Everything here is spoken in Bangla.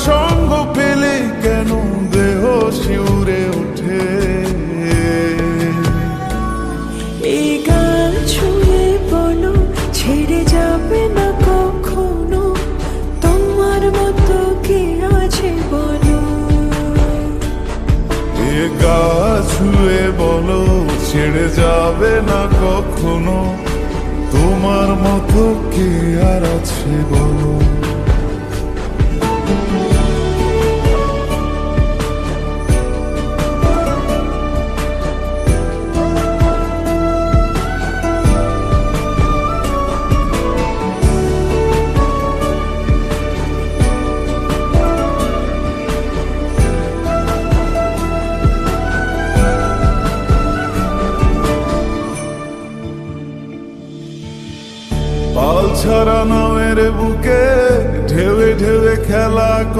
সঙ্গ পেলে কেন দেহ শিউরে ওঠে। এই গান ছুঁয়ে বলো ছেড়ে যাবে না কখনো, তোমার মতো কে আছে বলো। এ গা ছুঁয়ে বলো ছেড়ে যাবে না কখনো, তোমার মতো কে আর আছে বলো। পাল ছাড়া নামের বুকে ঢেউে ঢেউে খেলা